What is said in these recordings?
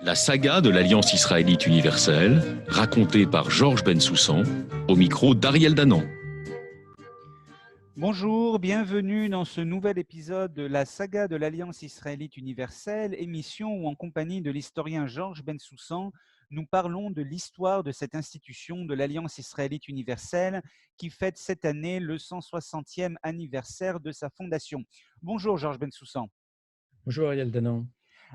La saga de l'Alliance israélite universelle, racontée par Georges Bensoussan, au micro d'Ariel Danan. Bonjour, bienvenue dans ce nouvel épisode de la saga de l'Alliance israélite universelle, émission où en compagnie de l'historien Georges Bensoussan, nous parlons de l'histoire de cette institution de l'Alliance israélite universelle qui fête cette année le 160e anniversaire de sa fondation. Bonjour Georges Bensoussan. Bonjour Ariel Danan.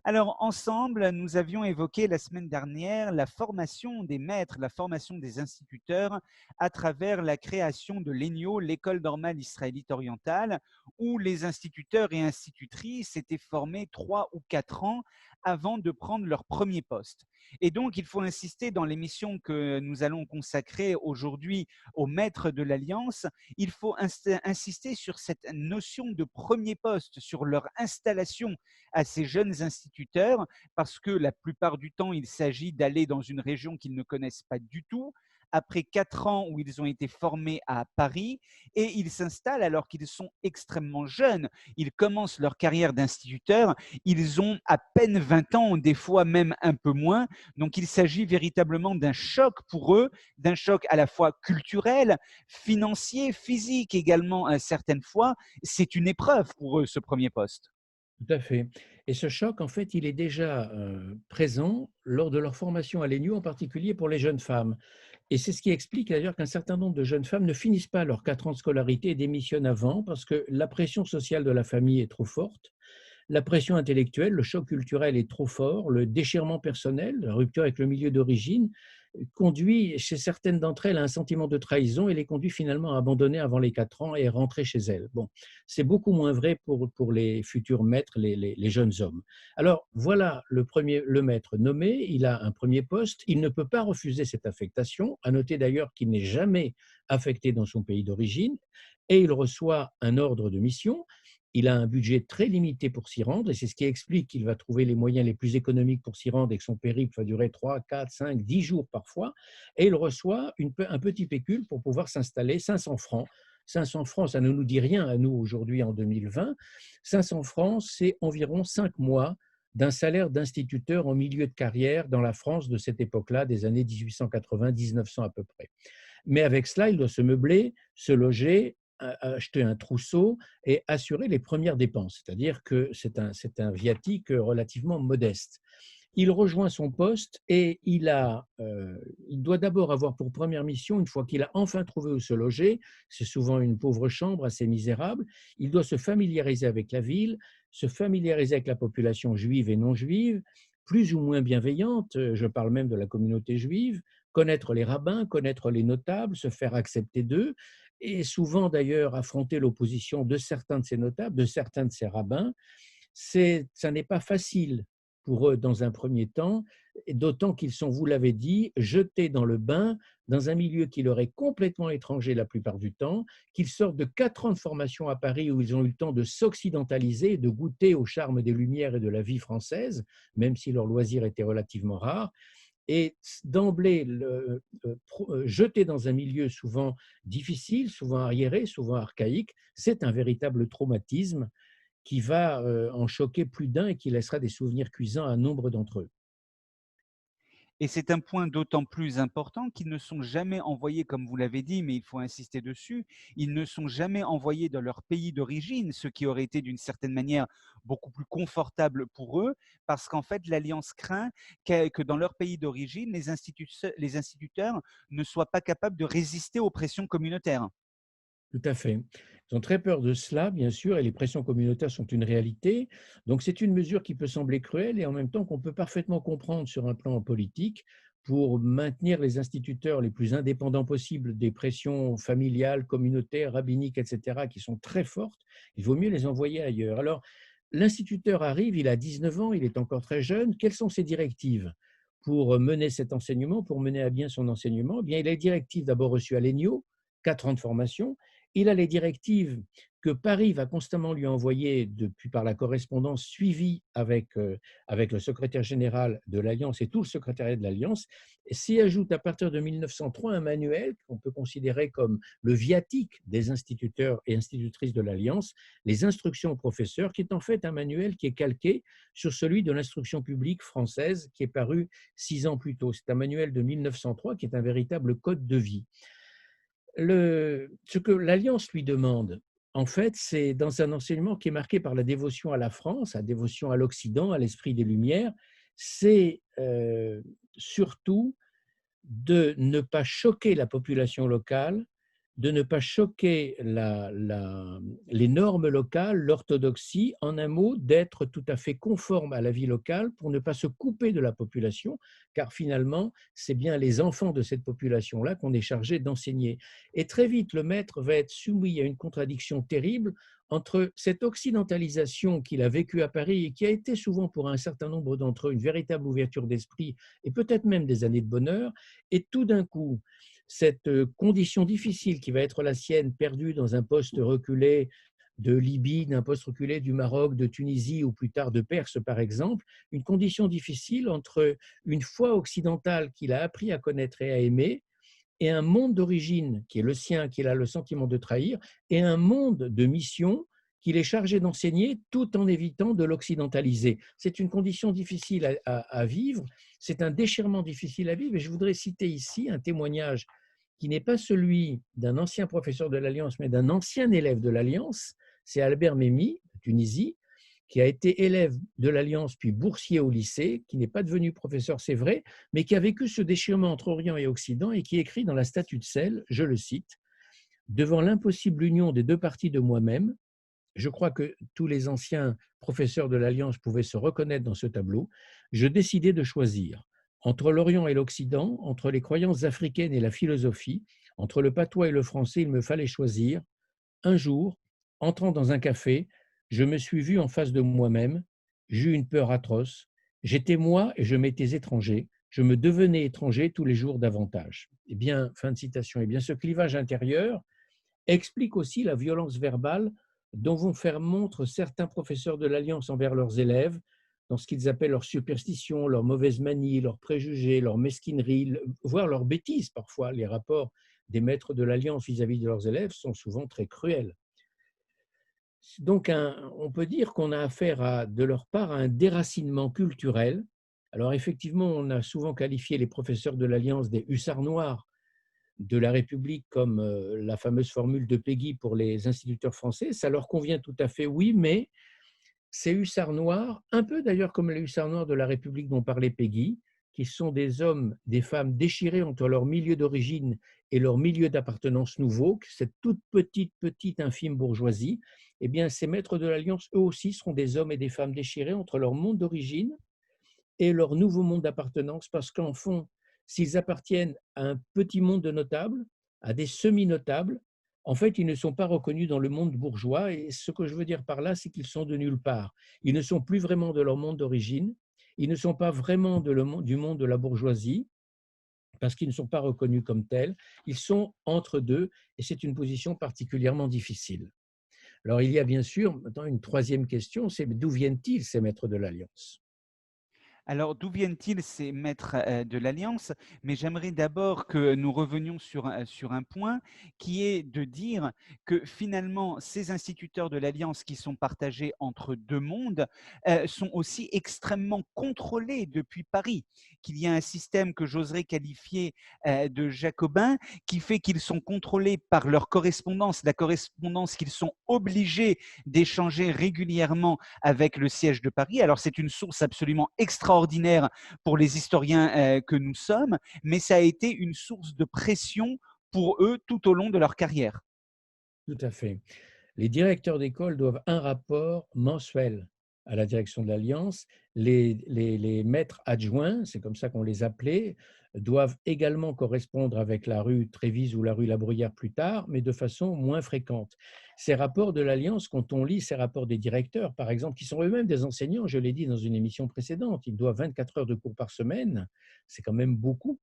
Alors, ensemble, nous avions évoqué la semaine dernière la formation des maîtres, la formation des instituteurs à travers la création de l'ENIO, l'École normale israélite orientale, où les instituteurs et institutrices étaient formés 3 ou 4 ans avant de prendre leur premier poste. Et donc, il faut insister dans l'émission que nous allons consacrer aujourd'hui aux maîtres de l'Alliance, il faut insister sur cette notion de premier poste, sur leur installation à ces jeunes instituteurs, parce que la plupart du temps, il s'agit d'aller dans une région qu'ils ne connaissent pas du tout, après 4 ans où ils ont été formés à Paris, et ils s'installent alors qu'ils sont extrêmement jeunes. Ils commencent leur carrière d'instituteurs, ils ont à peine 20 ans, des fois même un peu moins. Donc il s'agit véritablement d'un choc pour eux, d'un choc à la fois culturel, financier, physique également certaines fois. C'est une épreuve pour eux, ce premier poste. Tout à fait. Et ce choc, en fait, il est déjà présent lors de leur formation à l'ENU, en particulier pour les jeunes femmes. Et c'est ce qui explique d'ailleurs qu'un certain nombre de jeunes femmes ne finissent pas leurs 4 ans de scolarité et démissionnent avant parce que la pression sociale de la famille est trop forte. La pression intellectuelle, le choc culturel est trop fort, le déchirement personnel, la rupture avec le milieu d'origine conduit chez certaines d'entre elles à un sentiment de trahison et les conduit finalement à abandonner avant les 4 ans et rentrer chez elles. Bon, c'est beaucoup moins vrai pour les futurs maîtres, les jeunes hommes. Alors voilà le maître nommé, il a un premier poste, il ne peut pas refuser cette affectation, à noter d'ailleurs qu'il n'est jamais affecté dans son pays d'origine et il reçoit un ordre de mission. Il a un budget très limité pour s'y rendre et c'est ce qui explique qu'il va trouver les moyens les plus économiques pour s'y rendre et que son périple va durer 3, 4, 5, 10 jours parfois. Et il reçoit un petit pécule pour pouvoir s'installer, 500 francs. 500 francs, ça ne nous dit rien à nous aujourd'hui en 2020. 500 francs, c'est environ 5 mois d'un salaire d'instituteur en milieu de carrière dans la France de cette époque-là, des années 1880-1900 à peu près. Mais avec cela, il doit se meubler, se loger, acheter un trousseau et assurer les premières dépenses, c'est-à-dire que c'est un viatique relativement modeste. Il rejoint son poste et il doit d'abord avoir pour première mission, une fois qu'il a enfin trouvé où se loger, c'est souvent une pauvre chambre assez misérable, il doit se familiariser avec la ville, se familiariser avec la population juive et non juive, plus ou moins bienveillante, je parle même de la communauté juive, connaître les rabbins, connaître les notables, se faire accepter d'eux, et souvent d'ailleurs affronter l'opposition de certains de ces notables, de certains de ces rabbins. Ça n'est pas facile pour eux dans un premier temps, et d'autant qu'ils sont, vous l'avez dit, jetés dans le bain, dans un milieu qui leur est complètement étranger la plupart du temps, qu'ils sortent de 4 ans de formation à Paris où ils ont eu le temps de s'occidentaliser, de goûter au charme des Lumières et de la vie française, même si leurs loisirs étaient relativement rares. Et d'emblée, jeté dans un milieu souvent difficile, souvent arriéré, souvent archaïque, c'est un véritable traumatisme qui va en choquer plus d'un et qui laissera des souvenirs cuisants à nombre d'entre eux. Et c'est un point d'autant plus important qu'ils ne sont jamais envoyés, comme vous l'avez dit, mais il faut insister dessus, ils ne sont jamais envoyés dans leur pays d'origine, ce qui aurait été d'une certaine manière beaucoup plus confortable pour eux, parce qu'en fait, l'Alliance craint que dans leur pays d'origine, les instituteurs ne soient pas capables de résister aux pressions communautaires. Tout à fait. Ils ont très peur de cela, bien sûr, et les pressions communautaires sont une réalité. Donc c'est une mesure qui peut sembler cruelle et en même temps qu'on peut parfaitement comprendre sur un plan politique pour maintenir les instituteurs les plus indépendants possibles des pressions familiales, communautaires, rabbiniques, etc., qui sont très fortes. Il vaut mieux les envoyer ailleurs. Alors, l'instituteur arrive, il a 19 ans, il est encore très jeune. Quelles sont ses directives pour mener cet enseignement, pour mener à bien son enseignement? Eh bien, il a les directives d'abord reçues à l'ENIO, 4 ans de formation, il a les directives que Paris va constamment lui envoyer depuis par la correspondance suivie avec le secrétaire général de l'Alliance et tout le secrétariat de l'Alliance. S'y ajoute à partir de 1903 un manuel qu'on peut considérer comme le viatique des instituteurs et institutrices de l'Alliance, les instructions aux professeurs, qui est en fait un manuel qui est calqué sur celui de l'instruction publique française qui est paru 6 ans plus tôt. C'est un manuel de 1903 qui est un véritable code de vie. Ce que l'Alliance lui demande, en fait, c'est dans un enseignement qui est marqué par la dévotion à la France, la dévotion à l'Occident, à l'esprit des Lumières, c'est surtout de ne pas choquer la population locale, de ne pas choquer les normes locales, l'orthodoxie, en un mot, d'être tout à fait conforme à la vie locale pour ne pas se couper de la population, car finalement, c'est bien les enfants de cette population-là qu'on est chargé d'enseigner. Et très vite, le maître va être soumis à une contradiction terrible entre cette occidentalisation qu'il a vécue à Paris et qui a été souvent pour un certain nombre d'entre eux une véritable ouverture d'esprit et peut-être même des années de bonheur, et tout d'un coup, cette condition difficile qui va être la sienne, perdue dans un poste reculé de Libye, d'un poste reculé du Maroc, de Tunisie ou plus tard de Perse par exemple, une condition difficile entre une foi occidentale qu'il a appris à connaître et à aimer, et un monde d'origine qui est le sien, qu'il a le sentiment de trahir, et un monde de mission qu'il est chargé d'enseigner tout en évitant de l'occidentaliser. C'est une condition difficile à vivre, c'est un déchirement difficile à vivre, et je voudrais citer ici un témoignage qui n'est pas celui d'un ancien professeur de l'Alliance, mais d'un ancien élève de l'Alliance, c'est Albert Memmi, de Tunisie, qui a été élève de l'Alliance puis boursier au lycée, qui n'est pas devenu professeur, c'est vrai, mais qui a vécu ce déchirement entre Orient et Occident et qui écrit dans la Statue de Celles, je le cite, « Devant l'impossible union des deux parties de moi-même, je crois que tous les anciens professeurs de l'Alliance pouvaient se reconnaître dans ce tableau, je décidai de choisir entre l'Orient et l'Occident, entre les croyances africaines et la philosophie, entre le patois et le français, il me fallait choisir. Un jour, entrant dans un café, je me suis vu en face de moi-même, j'eus une peur atroce, j'étais moi et je m'étais étranger, je me devenais étranger tous les jours davantage. » Eh bien, fin de citation. Eh bien, ce clivage intérieur explique aussi la violence verbale dont vont faire montre certains professeurs de l'Alliance envers leurs élèves, dans ce qu'ils appellent leur superstition, leur mauvaise manie, leurs préjugés, leur mesquinerie, voire leurs bêtises parfois. Les rapports des maîtres de l'Alliance vis-à-vis de leurs élèves sont souvent très cruels. Donc, on peut dire qu'on a affaire de leur part à un déracinement culturel. Alors effectivement, on a souvent qualifié les professeurs de l'Alliance des hussards noirs de la République, comme la fameuse formule de Péguy pour les instituteurs français. Ça leur convient tout à fait, oui, mais ces hussards noirs, un peu d'ailleurs comme les hussards noirs de la République dont parlait Péguy, qui sont des hommes, des femmes déchirés entre leur milieu d'origine et leur milieu d'appartenance nouveau, cette toute petite, infime bourgeoisie, eh bien, ces maîtres de l'Alliance, eux aussi, seront des hommes et des femmes déchirés entre leur monde d'origine et leur nouveau monde d'appartenance, parce qu'en fond, s'ils appartiennent à un petit monde de notables, à des semi-notables, en fait, ils ne sont pas reconnus dans le monde bourgeois. Et ce que je veux dire par là, c'est qu'ils sont de nulle part. Ils ne sont plus vraiment de leur monde d'origine. Ils ne sont pas vraiment du monde de la bourgeoisie, parce qu'ils ne sont pas reconnus comme tels. Ils sont entre deux, et c'est une position particulièrement difficile. Alors, il y a bien sûr maintenant une troisième question, c'est d'où viennent-ils ces maîtres de l'Alliance ? Alors, d'où viennent-ils ces maîtres de l'Alliance? Mais j'aimerais d'abord que nous revenions sur un point qui est de dire que finalement, ces instituteurs de l'Alliance qui sont partagés entre deux mondes sont aussi extrêmement contrôlés depuis Paris, qu'il y a un système que j'oserais qualifier de jacobin qui fait qu'ils sont contrôlés par leur correspondance, la correspondance qu'ils sont obligés d'échanger régulièrement avec le siège de Paris. Alors, c'est une source absolument extraordinaire pour les historiens que nous sommes, mais ça a été une source de pression pour eux tout au long de leur carrière. Tout à fait. Les directeurs d'école doivent un rapport mensuel à la direction de l'Alliance. Les maîtres adjoints, c'est comme ça qu'on les appelait, doivent également correspondre avec la rue Trévise ou la rue La Bruyère plus tard, mais de façon moins fréquente. Ces rapports de l'Alliance, quand on lit ces rapports des directeurs, par exemple, qui sont eux-mêmes des enseignants, je l'ai dit dans une émission précédente, ils doivent 24 heures de cours par semaine, c'est quand même beaucoup.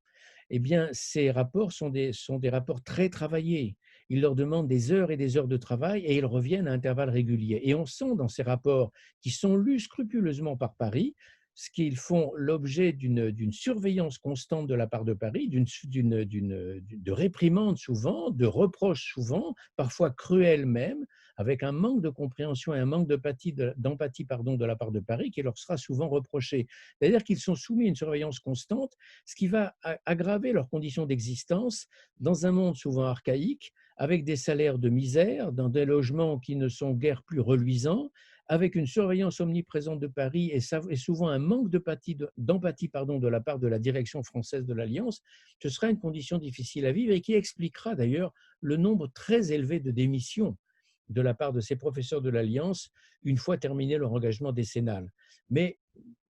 Eh bien, ces rapports sont des rapports très travaillés. il leur demande des heures et des heures de travail et ils reviennent à intervalles réguliers. Et on sent dans ces rapports qui sont lus scrupuleusement par Paris, ce qu'ils font l'objet d'une surveillance constante de la part de Paris, de réprimandes souvent, de reproches souvent, parfois cruels même, avec un manque de compréhension et un manque d'empathie de la part de Paris qui leur sera souvent reproché. C'est-à-dire qu'ils sont soumis à une surveillance constante, ce qui va aggraver leurs conditions d'existence dans un monde souvent archaïque, avec des salaires de misère, dans des logements qui ne sont guère plus reluisants, avec une surveillance omniprésente de Paris et souvent un manque d'empathie de la part de la direction française de l'Alliance. Ce sera une condition difficile à vivre et qui expliquera d'ailleurs le nombre très élevé de démissions de la part de ces professeurs de l'Alliance une fois terminé leur engagement décennal. Mais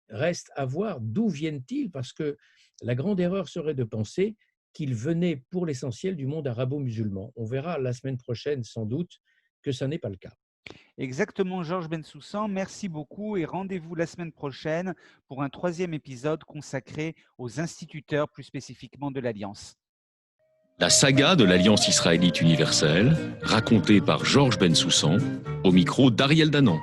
reste à voir d'où viennent-ils, parce que la grande erreur serait de penser qu'ils venaient pour l'essentiel du monde arabo-musulman. On verra la semaine prochaine sans doute que ça n'est pas le cas. Exactement, Georges Bensoussan, merci beaucoup et rendez-vous la semaine prochaine pour un 3e épisode consacré aux instituteurs, plus spécifiquement de l'Alliance. La saga de l'Alliance israélite universelle, racontée par Georges Bensoussan, au micro d'Ariel Danan.